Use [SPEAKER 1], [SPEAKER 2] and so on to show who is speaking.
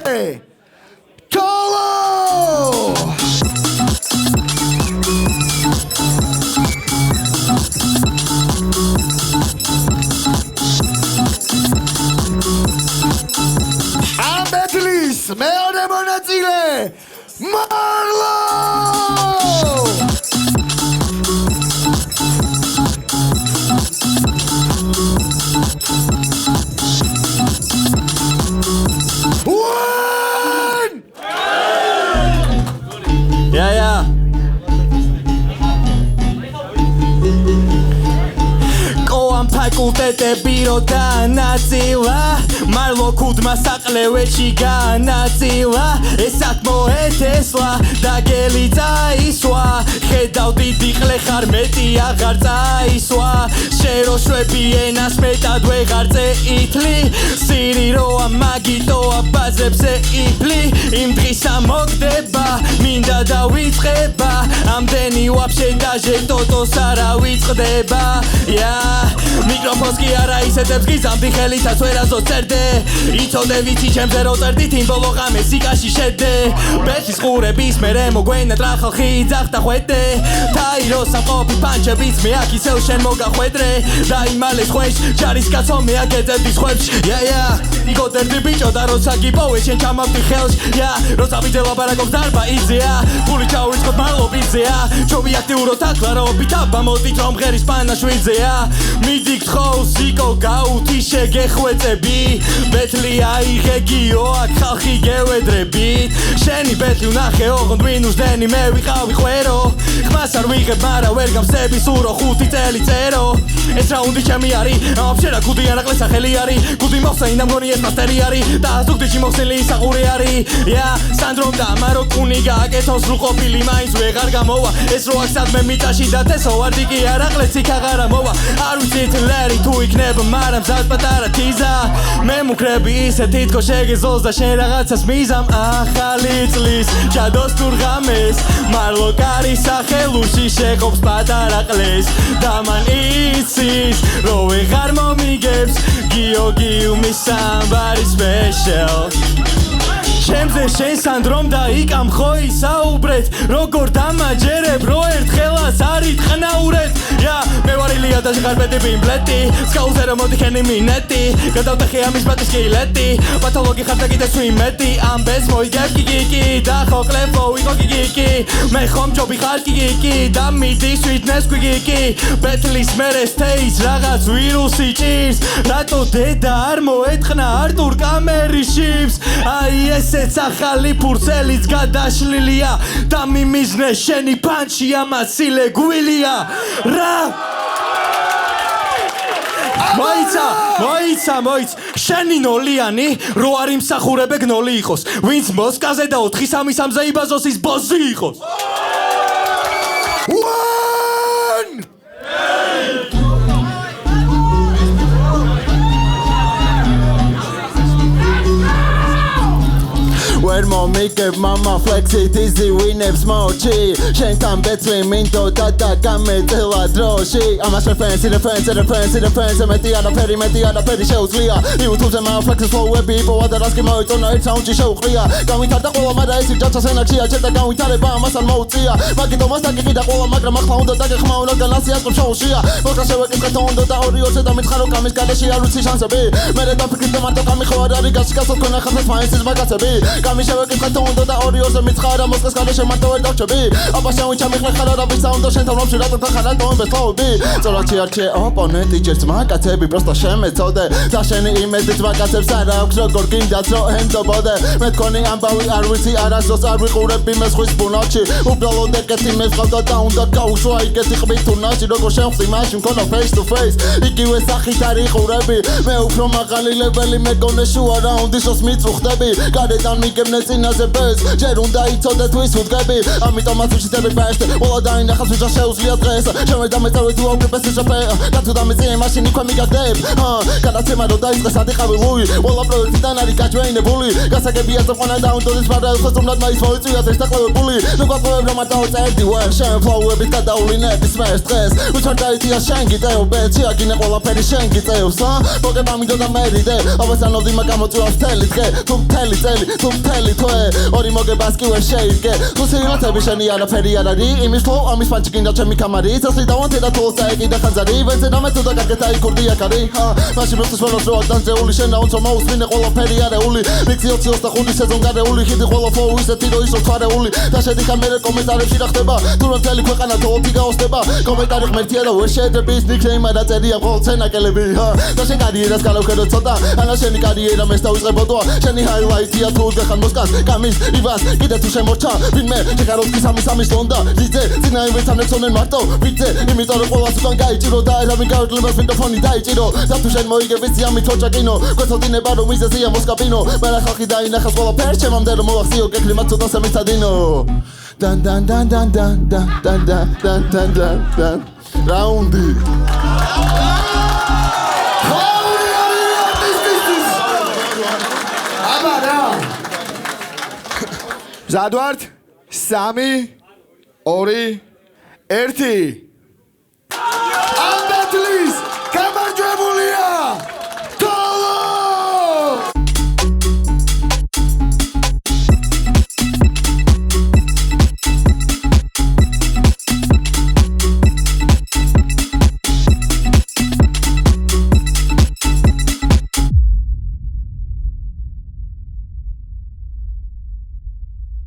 [SPEAKER 1] Tolo! Ambetlis, მეორე მონაწილე, Marlo!
[SPEAKER 2] Yeah. ფაკულტეტები რო დაანაწილა მარლო ქუდმა საყლევეში გაანაწილა ეს აკმოეთესლა და გელი წაისვა ხედავ დიდი ყლე ხარ მეტი აღარ წაისვა შერო შვები ენას მეტად ვეღარ წეითლი სირი როა მაგიტოა ბაზებზე იფლი იმ დღისა მოგდება მინდა დავიწყება ამდენი ვაფშე დაჟე ტოტოს არა ვიწყდება მიკროფონს კი არა ისეთებს გიზამდი ხელითაც ვერაზო წერდე იცოდე ვიცი ჩემზე რო წერდით იმ ბოლო ღამეს სიკაში შედე ბეჭის ყურების მერე მოგვენად რა ხალხი იძახდა ხვედე თაირო სამყოფი პანჩებიც მე აქ ისევ შენ მოგახვედრე და იმალე ხვეშ ჯარის კაცო მე აქ ეძებდი ხვებში იგოდერდი ბიჭო და როცა გიპოვე შენ ჩამავდი ხელში როცა ვიძე ლაპარაკობს დარბა იზეა ფული ჩავიწყოთ მალობიზეა ჩოვი აქტიუროთ აკლარობით აბა მოდით რომ ღერის პანაშვიძეა მიდი გთხოვს იკო გაუთი შეგეხვეწები ბეთლი აიღე გიო აქ ხალხი გევედრებით შენი ბეთლი ვნახე ოღონდ ვინ უსდენი მე ვიყავი ყვერო ხმას არ ვიღებ მარა ვერ გამსები სურო 5 წელი წერო ეს რაუნდი ჩემი არის ვაფშე რა გუდი არაკლე სახელი არის გუდი მოხსა ინდა მგონი ეს მასტერი არის და ზუგდიში მოხსნილი საყური არის სანდრომ და მაროკუნი გააკეთოს რუყოფილი მაინც ვეღარ გამოვა ეს რო აქ სადმე მიტაში და თესო ვარდი კი არაკლეც იქ აღარა მოვა არ ვიცით ლერი თუ იქნება მაგრამ მზად პატარა თიზა მე მუქრები ისე თითქოს შეგეზოს და შენ რაღაცას მიზამ ახალი წლის ჩადოს თუ რღამეს მარლო კარი სახელუში შეყოფს პატარა ყლეს და მან იცის რო ვეღარ მომიგებს გიუმის somebody special ჩემზე შენ სანდრომ და იკამ ხო ისაუბრეთ როგორ დამაჯერებ რო ერთხელაც არ იტყნაურეთ მე ვარ ილია და შეხარბედი ბიმბლეტი სკაუზე რომ მოდი ხენი მინეტი გადავდახე ამის ბატის კილეტი პათოლოგი ხარ და კიდე სვიმეტი ამბეს მოიგებ გიგიკი და ხო კლეფო ვიყო გიგიკი მე ხომ ჯობი ხარ გიგიკი და მიდის ვიტნეს გიგიკი ბეთლის მერე სტეის რაღაც ვირუსი ჭირს რატო დედა არ მოეთყნა არტურ კამერიშიფს აი ესეც ახალი ფურცელიც გადაშლილია და მიმიზნე შენი პანჩი ამასილე გვილია რა მოიცა შენი ნოლიანი რო არ იმსახურებე გნოლი იყოს ვინც მოსკაზე და 4-3-3-ზე იბაზოს ის ბოზი იყოს
[SPEAKER 3] ვერ მომიგებ mama flex it easy wins მოჩი შენთან ბეწვი მინდოდა და გამეწელა დროში ამას რეფერენსი მეტი არაფერი შეუძლია YouTube-ზე mama flex-ის ფლოუები იპოვა და რას კი მოიწონა ერთ საუნდში შეუყრია გამვითარდა ყველა მაგრამ ეს ჯაჭას ენერგია ჩერდა გამვითარება ამას არ მოუწია მაგიტო მას დაგიყიდა ყველა მაგრამ ახლა უნდა დაგეხმაო რადგან ასი ასკრ შოუშია მოკლე შევეკითხე თუ უნდა და 2-2-ზე და მითხარო კამის გარეშე არ ვიცი შანსები მე დაფიქრდი და მარტო კამი ხო არ არის გასკასო ქონა ხალხს მაინცის მაგაცები კამი შევეკითხე თუ უნდა და 2-2-ზე მითხარა მოსკას გარეშე მარტო ვერ დავჭები აბა შევიჩა მიხნე ხარ არავის საუნდო შენთან რომში რატო ხარ დოემბეს ფლოუები წორაჩი არჩე ოპონენტი ჯერც მაგაცები პროსტა შემეწოდე და შენი იმედით მაგაცებს არ აქვს როგორ გინდათ რო ენდობოდე მე თქონი ამბავი არ ვიცი არასდროს არ ვიყურები მე ხვის ბუნაჩი უბრალოდ ეკეთი მე ვყავდა და უნდა გავუშვა იგეთი ყბით თუნაში როგორ შევხვდი მაშინ მქონდა face to face იგივე სახით არ იყურები მე უფრო მაღალი ლეველი მეგონე შუა რაუნდის ოს მიწუხდები გარედან მიგებნე წინ წინაზე ბეს ჯერ უნდა იცოდეთ ვის უდგები ამიტომაც ვიჩიტები ბეშტ ყველა დაინახავს ვიჯა შეუძლია დღეს შემერ დამეწევი თუ აუგებესი შეფე და თუ დამეწიე მაშინ იქვე მიგაგდებ გადაცემა რომ დაიწყეს ადიყავი ლუი ყველა პროექტიდან არის გაჯვეინებული გასაგებია წოყვანა და უნდოდეს მაგრამ ხოცუმრად მაის მოიწვიათ ეს დაკლავებული ნუ გვაკლავებ რომ არ დავწერდი ვერ შენ ფლოუებით გადაულინების მერს დღეს უთარ დაიწია შენ გიტევ ბეცი აგინე ყველაფერი შენ გიწევს მოგება მინდოდა მერიდე აბასანოვდი მაგამოწვევს მთელი დღე თუ მთელი წელი თუ მთელი თვე ორი მოგებას კი ვერ შეიგე თუ სილათები შენი არაფერი არ არის იმის ფლოუ ამის პანჩი გინდა ჩემი კამარი წასვლი დავანთე და თულს დაეკიდა ხანძარი ვერცე დამეწო და გაკეთა იქურდი აქარი მაშინ მოსწოს ვეროს რო დანძეული შენ რაუნც რომ მოусმინე ყველაფერი არეული მიქცი 25 სეზონ გარეული ხიდი ყველა ფლოუ ისეთი რო ისო თვარეული და შედიხარ მე კომენტარებში რა ხდება თუ რომ მთელი ქვეყანა თოთი გაოსდება კომენტარი ღმერთია და ვერ შეედები ის ნიქნეიმა და წერია ყოველ ცენაკელები და შენ კარიერას გავხედო ცოტა ანა შენი კარიერა მეს დავიწყებოდო შენი ჰაილაიტია თუ გახან მოსკას კამის ივას კიდე თუ შემორჩა ვინმე ჩეკაროვსკის ამის ლონდა დიძე წინაივეთან ეცონენ მარტო ვიძე იმიტომ რომ ყველას უკან გაიჭირო და ერავინ გავეძლებას მიკროფონი დაიჭირო და თუ შენ მოიგებიცი ამით თოჭაკინო გვეთოდინება რომ მიზეზია მოსკაპინო მაგრამ ხალხი დაინახავს ყველაფერს ჩემამდე რომ მოახსიო გეკლიმაც ცოტა სამიცადინო დან დან დან დან დან დან დან დან დან დან დან რაუნდი
[SPEAKER 1] ზადვართ 3 2 1 ამ ბეთლის